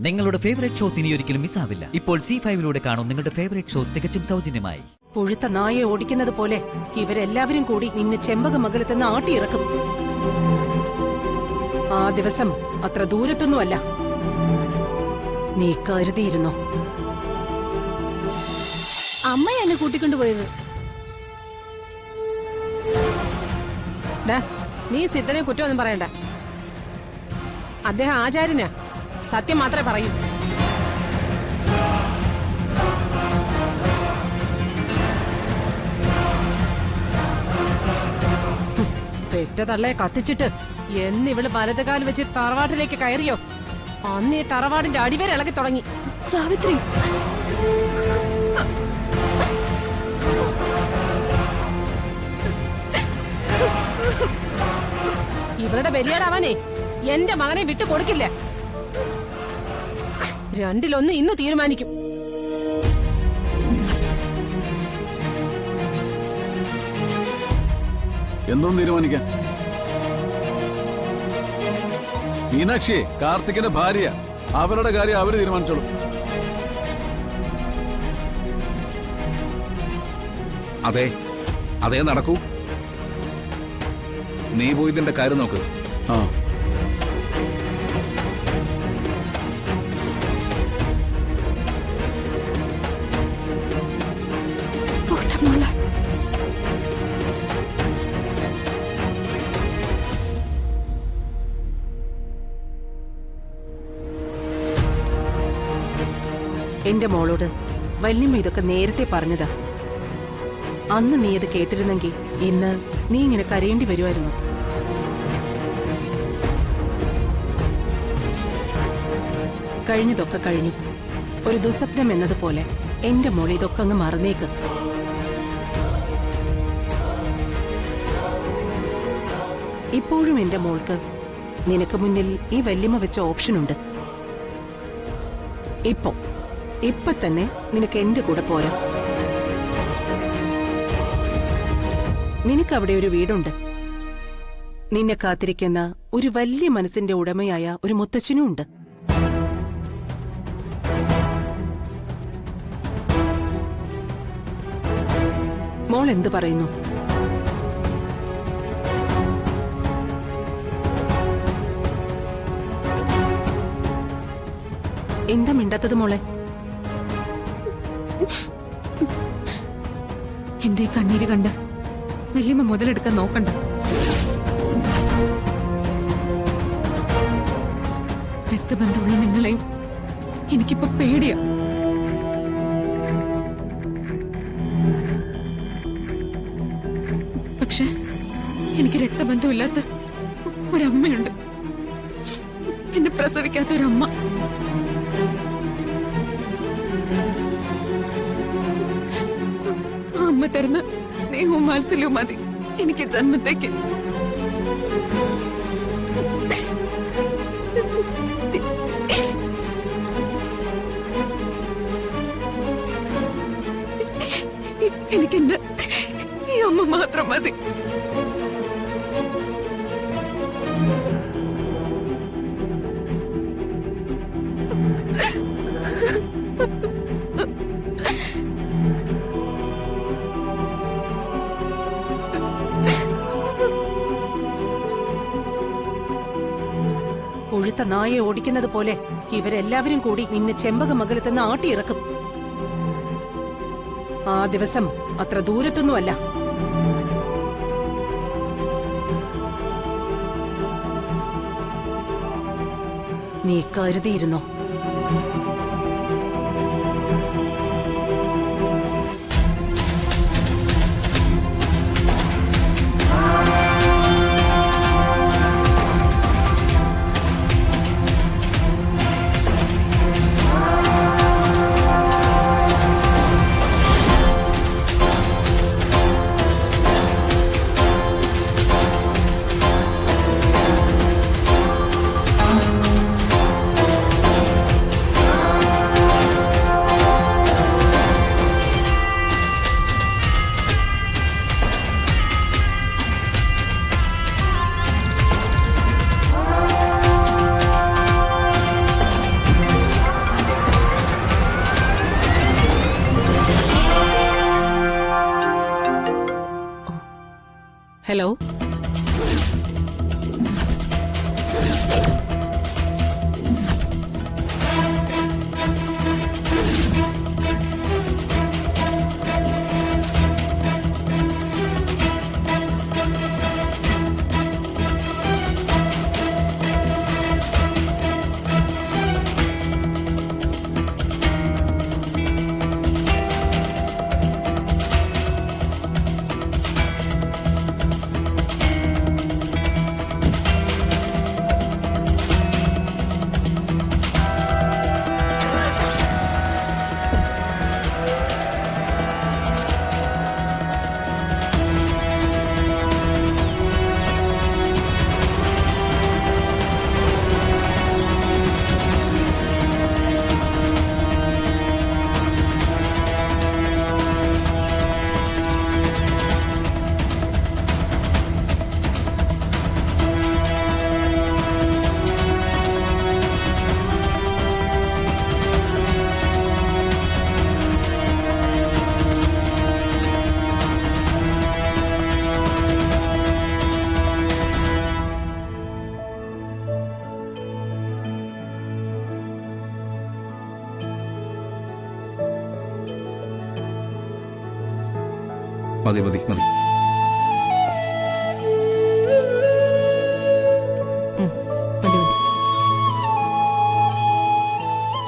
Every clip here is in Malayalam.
നിങ്ങളുടെ ഫേവറേറ്റ് ഷോസ് ഇനി ഒരിക്കലും മിസ്സാവില്ല. ഇപ്പോൾ C5 കാണും നിങ്ങളുടെ ഫേവറേറ്റ് ഷോസ് തികച്ചും സൗജന്യമായി. പുഴുത്ത നായെ ഓടിക്കുന്നത് പോലെ ഇവരെല്ലാവരും കൂടി നിന്നെ ചെമ്പകമംഗലത്ത് നിന്ന് ആട്ടിയിറക്കും. ആ ദിവസം അത്ര ദൂരത്തൊന്നുമല്ല. നീ കരുതിയിരുന്നോ? അമ്മ എന്നെ കൂട്ടിക്കൊണ്ടുപോയത്. നീ സിദ്ധനെ കുറ്റമൊന്നും പറയണ്ട. അദ്ദേഹം ആചാര്യനാ, സത്യം മാത്രമേ പറയൂ. പെറ്റ തള്ളയെ കത്തിച്ചിട്ട് എന്നിവള് വലതുകാൽ വെച്ച് തറവാട്ടിലേക്ക് കയറിയോ അന്ന് ഈ തറവാടിന്റെ അടിവരെ ഇളകി തുടങ്ങി. സാവിത്രി, ഇവരുടെ ബലിയാടാവാനേ എന്റെ മകനെ വിട്ടു കൊടുക്കില്ല. രണ്ടിലൊന്ന് ഇന്ന് തീരുമാനിക്കും. എന്തോന്ന് തീരുമാനിക്കാൻ? മീനാക്ഷിയെ കാർത്തികിന്റെ ഭാര്യ, അവരുടെ കാര്യം അവര് തീരുമാനിച്ചോളും. അതെ അതേ നടക്കൂ. നീ പോയി ഇതിന്റെ കാര്യം നോക്ക്. ആ എന്റെ മോളോട് വല്യമ്മ ഇതൊക്കെ നേരത്തെ പറഞ്ഞതാ. അന്ന് നീ അത് കേട്ടിരുന്നെങ്കിൽ ഇന്ന് നീ ഇങ്ങനെ കരയേണ്ടി വരുമായിരുന്നു. കഴിഞ്ഞതൊക്കെ കഴിഞ്ഞു. ഒരു ദുസ്വപ്നം എന്നതുപോലെ എന്റെ മോളെ ഇതൊക്കെ അങ്ങ് മറന്നേക്ക്. ഇപ്പോഴും എന്റെ മോൾക്ക് നിനക്ക് മുന്നിൽ ഈ വല്യമ്മ വെച്ച ഓപ്ഷനുണ്ട്. ഇപ്പൊ തന്നെ നിനക്ക് എന്റെ കൂടെ പോരാ. നിനക്ക് അവിടെ ഒരു വീടുണ്ട്. നിന്നെ കാത്തിരിക്കുന്ന ഒരു വലിയ മനസ്സിന്റെ ഉടമയായ ഒരു മുത്തച്ഛനും ഉണ്ട്. മോൾ എന്തു പറയുന്നു? എന്താ മിണ്ടാത്തത് മോളെ? എന്റെ കണ്ണീര് കണ്ട് വല്യമ്മ മുതലെടുക്കാൻ നോക്കണ്ട. രക്തബന്ധമുള്ള നിങ്ങളെയും എനിക്കിപ്പോ പേടിയാ. പക്ഷെ എനിക്ക് രക്തബന്ധമില്ലാത്ത ഒരമ്മയുണ്ട്. എന്നെ പ്രസവിക്കാത്ത ഒരമ്മ. അമ്മ തരുന്ന സ്നേഹവും വാത്സല്യവും മതി എനിക്ക് ജന്മത്തേക്ക്. എനിക്കെന്റെ ഈ അമ്മ മാത്രം മതി. പുഴുത്ത നായെ ഓടിക്കുന്നത് പോലെ ഇവരെല്ലാവരും കൂടി നിന്നെ ചെമ്പകമംഗലത്ത് നിന്ന് ആട്ടിയിറക്കും. ആ ദിവസം അത്ര ദൂരത്തൊന്നുമല്ല. നീ കരുതിയിരുന്നോ? ഹലോ. മതി മതി മതി.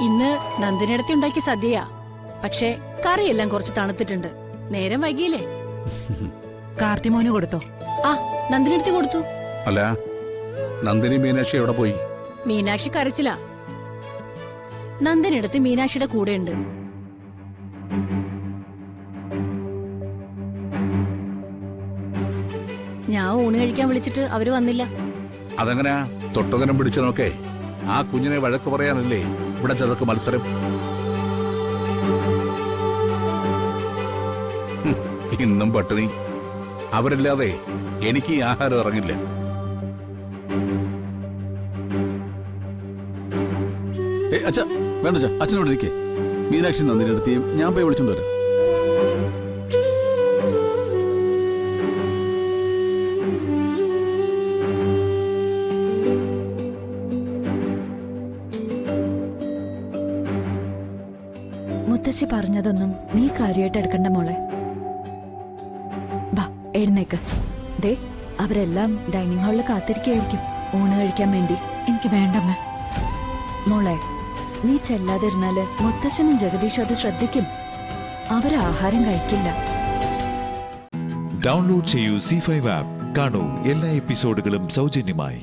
ഇന്ന് നന്ദിനിടത്തി ഉണ്ടാക്കിയ സദ്യയാ. പക്ഷേ കറിയെല്ലാം കുറച്ച് തണുത്തിട്ടുണ്ട്. നേരം വൈകിയില്ലേ? കാർത്തിമോന് കൊടുത്തോ? ആ, നന്ദിനിടത്തി കൊടുത്തു. അല്ല, നന്ദിനി മീനാക്ഷി എവിടെ പോയി? മീനാക്ഷി കരച്ചില്ല. നന്ദിനിടത്തി മീനാക്ഷിയുടെ കൂടെയുണ്ട്. ഞാൻ ഊണ് കഴിക്കാൻ വിളിച്ചിട്ട് അവര് വന്നില്ല. അതെങ്ങനെയാ തൊട്ടതിനും പിടിച്ചതിനൊക്കെ ആ കുഞ്ഞിനെ വഴക്ക് പറയാനല്ലേ ഇവിടെ ചെറുക്ക് മത്സരം? ഇന്നും പട്ടിണി. അവരില്ലാതെ എനിക്ക് ഈ ആഹാരം ഇറങ്ങില്ല. അച്ഛാ വേണ്ട അച്ഛാ, അച്ഛനോട് ഇരിക്കേ. മീനാക്ഷി നന്ദിനി എടുത്തിയും ഞാൻ പോയി വിളിച്ചോണ്ട് വരാം. മുത്തശ്ശി പറഞ്ഞതൊന്നും നീ കാര്യമായിട്ട് എടുക്കണ്ട മോളെ. വാ എഴുന്നേക്ക്. ദേ അവരെല്ലാം ഡൈനിങ് ഹാളിൽ കാത്തിരിക്കുകയായിരിക്കും ഊണ് കഴിക്കാൻ വേണ്ടി. എനിക്ക് വേണ്ടമ്മ. മോളെ, നീ ചെല്ലാതിരുന്നാല് മുത്തശ്ശനും ജഗദീഷും അത് ശ്രദ്ധിക്കും. അവരാഹാരം കഴിക്കില്ല. ഡൗൺലോഡ് ചെയ്യൂ C5 ആപ്പ്. കാണൂ എല്ലാ എപ്പിസോഡുകളും സൗജന്യമായി.